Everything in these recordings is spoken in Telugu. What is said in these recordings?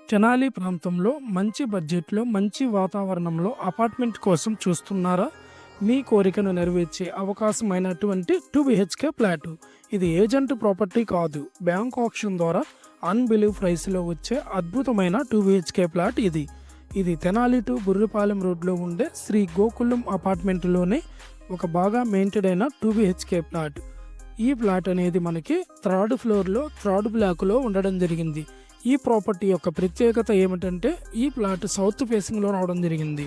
తెనాలి ప్రాంతంలో మంచి బడ్జెట్‌లో, మంచి వాతావరణంలో అపార్ట్‌మెంట్ కోసం చూస్తున్నారా? మీ కోరికను నెరవేర్చే అవకాశమైనటువంటి 2 బీహెచ్‌కే ఫ్లాటు. ఇది ఏజెంట్ ప్రాపర్టీ కాదు. బ్యాంక్ ఆక్షన్ ద్వారా అన్‌బిలీవ్ ప్రైస్‌లో వచ్చే అద్భుతమైన 2 బీహెచ్‌కే ఫ్లాట్ ఇది. ఇది తెనాలి టు బుర్రిపాలెం రోడ్‌లో ఉండే శ్రీ గోకులం అపార్ట్‌మెంట్‌లోనే ఒక బాగా మెయింటైన్ అయిన 2 బీహెచ్‌కే ఫ్లాట్. ఈ ఫ్లాట్ అనేది మనకి థర్డ్ ఫ్లోర్‌లో థర్డ్ బ్లాక్‌లో ఉండడం జరిగింది. ఈ ప్రాపర్టీ యొక్క ప్రత్యేకత ఏమిటంటే ఈ ప్లాట్ సౌత్ ఫేసింగ్లో రావడం జరిగింది.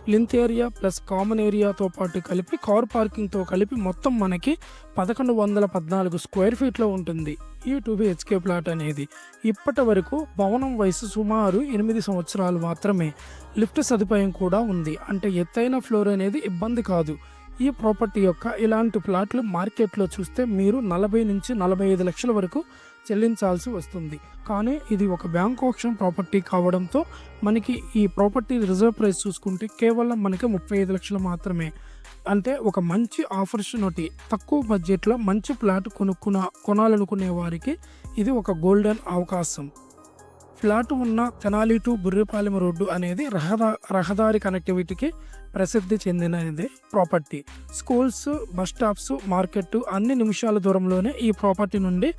ప్లింత్ ఏరియా ప్లస్ కామన్ ఏరియాతో పాటు కలిపి కార్ పార్కింగ్తో కలిపి మొత్తం మనకి 1114 స్క్వేర్ ఫీట్లో ఉంటుంది ఈ 2 బీహెచ్కే ప్లాట్ అనేది. ఇప్పటి వరకు భవనం వయసు సుమారు 8 సంవత్సరాలు మాత్రమే. లిఫ్ట్ సదుపాయం కూడా ఉంది. అంటే ఎత్తైన ఫ్లోర్ అనేది ఇబ్బంది కాదు. ఈ ప్రాపర్టీ యొక్క ఇలాంటి ప్లాట్లు మార్కెట్లో చూస్తే మీరు 40 నుంచి 45 లక్షల వరకు చెల్లించాల్సి వస్తుంది. కానీ ఇది ఒక బ్యాంక్ ఆక్షన్ ప్రాపర్టీ కావడంతో మనకి ఈ ప్రాపర్టీ రిజర్వ్ ప్రైస్ చూసుకుంటే కేవలం మనకి 35 లక్షలు మాత్రమే. అంటే ఒక మంచి ఆపర్చునిటీ, తక్కువ బడ్జెట్లో మంచి ప్లాట్ కొనాలనుకునే వారికి ఇది ఒక గోల్డెన్ అవకాశం. ఫ్లాట్ ఉన్న తెనాలి టు బుర్రిపాలెం రోడ్డు అనేది రహదారి కనెక్టివిటీకి ప్రసిద్ధి చెందినది property. Schools, bus stops, market అన్ని నిమిషాల దూరంలోనే ఈ ప్రాపర్టీ నుండి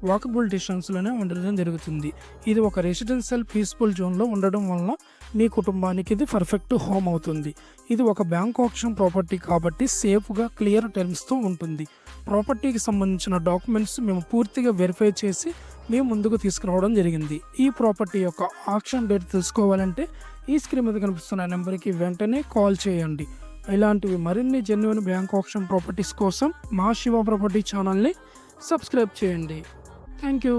వాకబుల్ డిస్టెన్స్లోనే ఉండడం జరుగుతుంది. ఇది ఒక రెసిడెన్షియల్ పీస్ఫుల్ జోన్లో ఉండడం వలన మీ కుటుంబానికి ఇది పర్ఫెక్ట్ హోమ్ అవుతుంది. ఇది ఒక బ్యాంక్ ఆక్షన్ ప్రాపర్టీ కాబట్టి సేఫ్గా క్లియర్ టర్మ్స్తో ఉంటుంది. ప్రాపర్టీకి సంబంధించిన డాక్యుమెంట్స్ మేము పూర్తిగా వెరిఫై చేసి మేము ముందుకు తీసుకురావడం జరిగింది. ఈ ప్రాపర్టీ యొక్క ఆక్షన్ డేట్ తెలుసుకోవాలంటే ఈ స్క్రీన్ మీద కనిపిస్తున్న నెంబర్కి వెంటనే కాల్ చేయండి. ఇలాంటివి మరిన్ని జెన్యూన్ బ్యాంక్ ఆక్షన్ ప్రాపర్టీస్ కోసం మా శివ ప్రాపర్టీ ఛానల్ని సబ్స్క్రైబ్ చేయండి. Thank you.